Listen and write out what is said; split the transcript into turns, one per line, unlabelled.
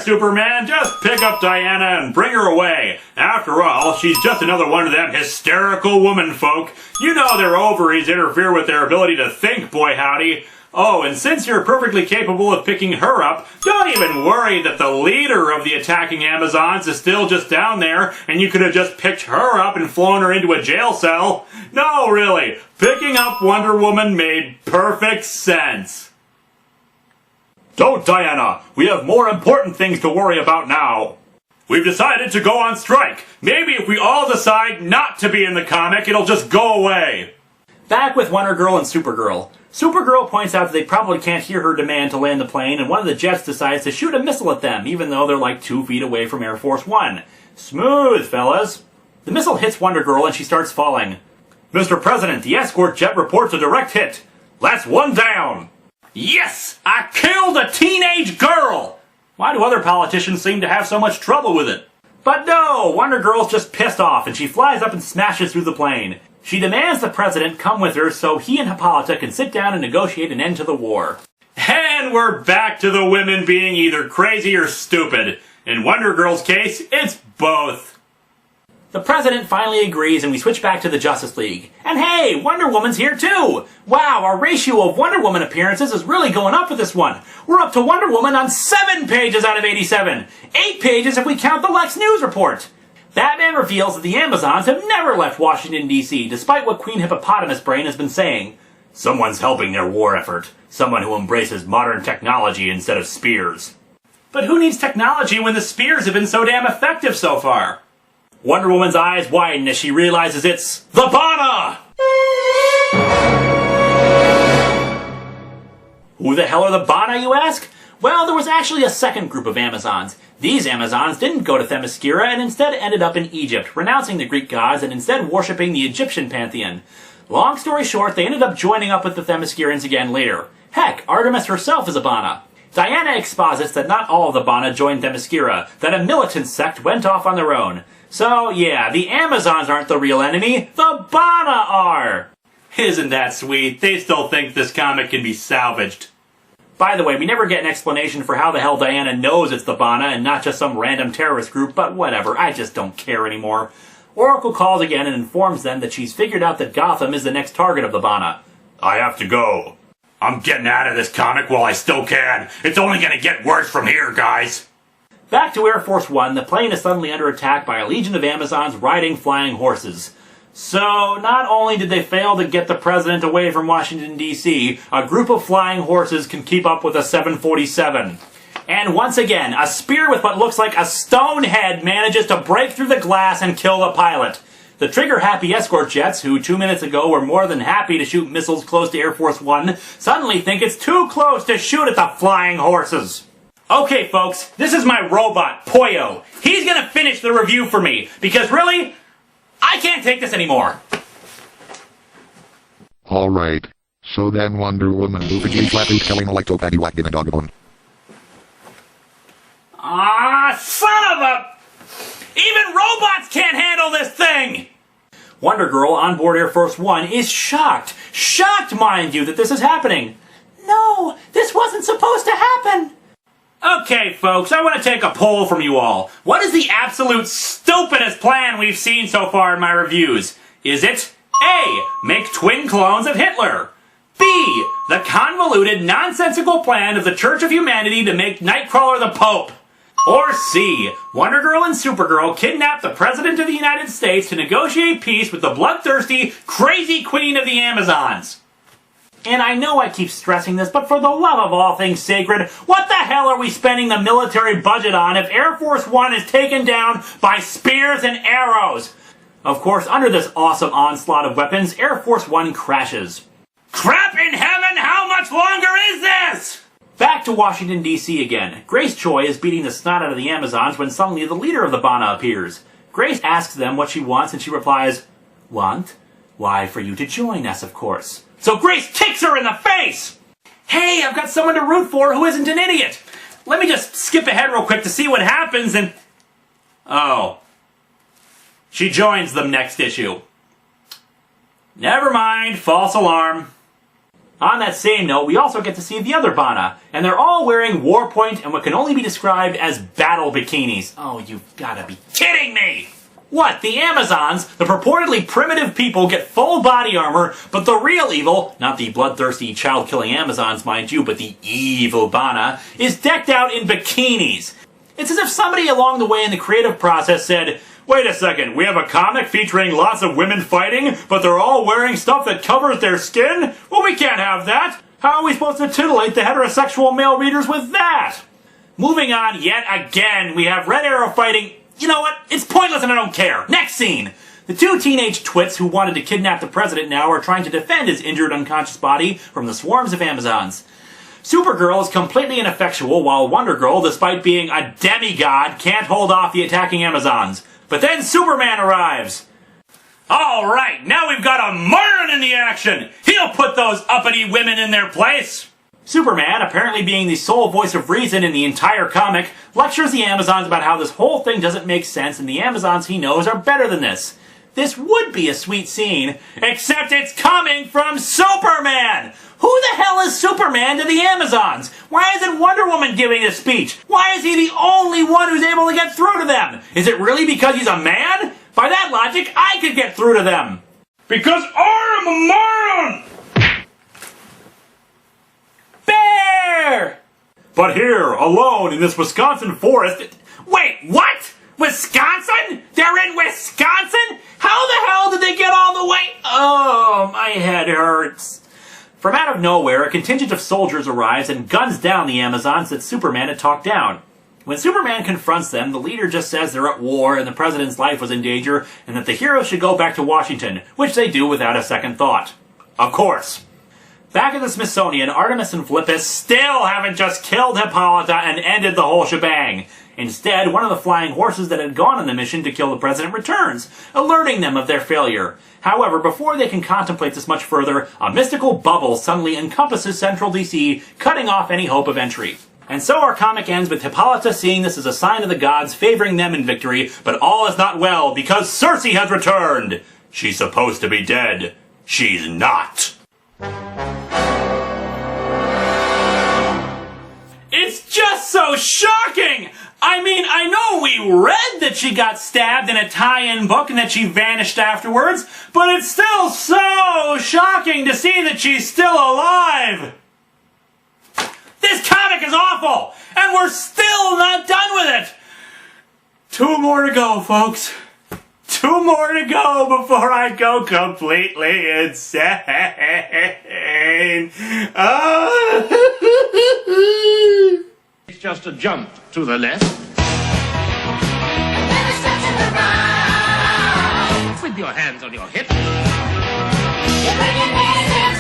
Superman. Just pick up Diana and bring her away. After all, she's just another one of them hysterical woman folk. You know their ovaries interfere with their ability to think, boy howdy. Oh, and since you're perfectly capable of picking her up, don't even worry that the leader of the attacking Amazons is still just down there, and you could have just picked her up and flown her into a jail cell. No, really, picking up Wonder Woman made perfect sense. Don't, Diana. We have more important things to worry about now. We've decided to go on strike. Maybe if we all decide not to be in the comic, it'll just go away.
Back with Wonder Girl and Supergirl. Supergirl points out that they probably can't hear her demand to land the plane, and one of the jets decides to shoot a missile at them, even though they're like 2 feet away from Air Force One. Smooth, fellas. The missile hits Wonder Girl and she starts falling. Mr. President, the escort jet reports a direct hit. That's one down. Yes! I killed a teenage girl! Why do other politicians seem to have so much trouble with it? But no, Wonder Girl's just pissed off and she flies up and smashes through the plane. She demands the president come with her so he and Hippolyta can sit down and negotiate an end to the war.
And we're back to the women being either crazy or stupid. In Wonder Girl's case, it's both.
The president finally agrees and we switch back to the Justice League. And hey, Wonder Woman's here too! Wow, our ratio of Wonder Woman appearances is really going up with this one. We're up to Wonder Woman on 7 pages out of 87. 8 pages if we count the Lex News report. Batman reveals that the Amazons have never left Washington, D.C., despite what Queen Hippopotamus Brain has been saying.
Someone's helping their war effort. Someone who embraces modern technology instead of spears.
But who needs technology when the spears have been so damn effective so far? Wonder Woman's eyes widen as she realizes it's the Bana! Who the hell are the Bana, you ask? Well, there was actually a second group of Amazons. These Amazons didn't go to Themyscira and instead ended up in Egypt, renouncing the Greek gods and instead worshipping the Egyptian pantheon. Long story short, they ended up joining up with the Themyscirans again later. Heck, Artemis herself is a Bana. Diana exposits that not all of the Bana joined Themyscira, that a militant sect went off on their own. So yeah, the Amazons aren't the real enemy, the Bana are!
Isn't that sweet? They still think this comic can be salvaged.
By the way, we never get an explanation for how the hell Diana knows it's the Bana and not just some random terrorist group, but whatever, I just don't care anymore. Oracle calls again and informs them that she's figured out that Gotham is the next target of the Bana.
I have to go. I'm getting out of this comic while I still can. It's only gonna get worse from here, guys.
Back to Air Force One, the plane is suddenly under attack by a legion of Amazons riding flying horses. So, not only did they fail to get the president away from Washington, D.C., a group of flying horses can keep up with a 747. And once again, a spear with what looks like a stone head manages to break through the glass and kill the pilot. The trigger-happy escort jets, who 2 minutes ago were more than happy to shoot missiles close to Air Force One, suddenly think it's too close to shoot at the flying horses. Okay, folks, this is my robot, Poyo. He's gonna finish the review for me, because really, I can't take this anymore.
Alright. So then Wonder Woman loopingly flatly killing electro-paddy whacked in a dog-a-bone.
Ah, son of a... Even robots can't handle this thing! Wonder Girl on board Air Force One is shocked. Shocked, mind you, that this is happening. No, this wasn't supposed to happen. Okay, folks, I want to take a poll from you all. What is the absolute stupidest plan we've seen so far in my reviews? Is it A. Make twin clones of Hitler? B. The convoluted, nonsensical plan of the Church of Humanity to make Nightcrawler the Pope? Or C. Wonder Girl and Supergirl kidnap the President of the United States to negotiate peace with the bloodthirsty, crazy Queen of the Amazons? And I know I keep stressing this, but for the love of all things sacred, what the hell are we spending the military budget on if Air Force One is taken down by spears and arrows? Of course, under this awesome onslaught of weapons, Air Force One crashes. Crap in heaven, how much longer is this? Back to Washington, D.C. again. Grace Choi is beating the snot out of the Amazons when suddenly the leader of the Bana appears. Grace asks them what she wants and she replies, "Want? Why, for you to join us, of course." So Grace kicks her in the face! Hey, I've got someone to root for who isn't an idiot! Let me just skip ahead real quick to see what happens and... Oh. She joins them next issue. Never mind, false alarm. On that same note, we also get to see the other Bana, and they're all wearing Warpoint and what can only be described as battle bikinis. Oh, you've gotta be kidding me! What, the Amazons, the purportedly primitive people, get full body armor, but the real evil, not the bloodthirsty, child-killing Amazons, mind you, but the evil Bana, is decked out in bikinis. It's as if somebody along the way in the creative process said, wait a second, we have a comic featuring lots of women fighting, but they're all wearing stuff that covers their skin? Well, we can't have that! How are we supposed to titillate the heterosexual male readers with that? Moving on yet again, we have Red Arrow fighting... You know what? It's pointless and I don't care. Next scene! The two teenage twits who wanted to kidnap the president now are trying to defend his injured unconscious body from the swarms of Amazons. Supergirl is completely ineffectual, while Wonder Girl, despite being a demigod, can't hold off the attacking Amazons. But then Superman arrives! Alright, now we've got a Martian in the action! He'll put those uppity women in their place! Superman, apparently being the sole voice of reason in the entire comic, lectures the Amazons about how this whole thing doesn't make sense and the Amazons he knows are better than this. This would be a sweet scene, except it's coming from Superman! Who the hell is Superman to the Amazons? Why isn't Wonder Woman giving this speech? Why is he the only one who's able to get through to them? Is it really because he's a man? By that logic, I could get through to them. Because I'm a man! Bear! But here, alone in this Wisconsin forest... Wait, what? Wisconsin? They're in Wisconsin? How the hell did they get all the way... Oh, my head hurts. From out of nowhere, a contingent of soldiers arrives and guns down the Amazons that Superman had talked down. When Superman confronts them, the leader just says they're at war and the president's life was in danger and that the heroes should go back to Washington, which they do without a second thought. Of course. Back at the Smithsonian, Artemis and Philippus still haven't just killed Hippolyta and ended the whole shebang. Instead, one of the flying horses that had gone on the mission to kill the president returns, alerting them of their failure. However, before they can contemplate this much further, a mystical bubble suddenly encompasses central DC, cutting off any hope of entry. And so our comic ends with Hippolyta seeing this as a sign of the gods favoring them in victory, but all is not well because Circe has returned! She's supposed to be dead. She's not. It's just so shocking! I mean, I know we read that she got stabbed in a tie-in book and that she vanished afterwards, but it's still so shocking to see that she's still alive! This comic is awful! And we're still not done with it! 2 more to go, folks. 2 more to go before I go completely insane.
It's just a jump to the left.
And then a step to the right.
With your hands on your hips.
You're bringing me to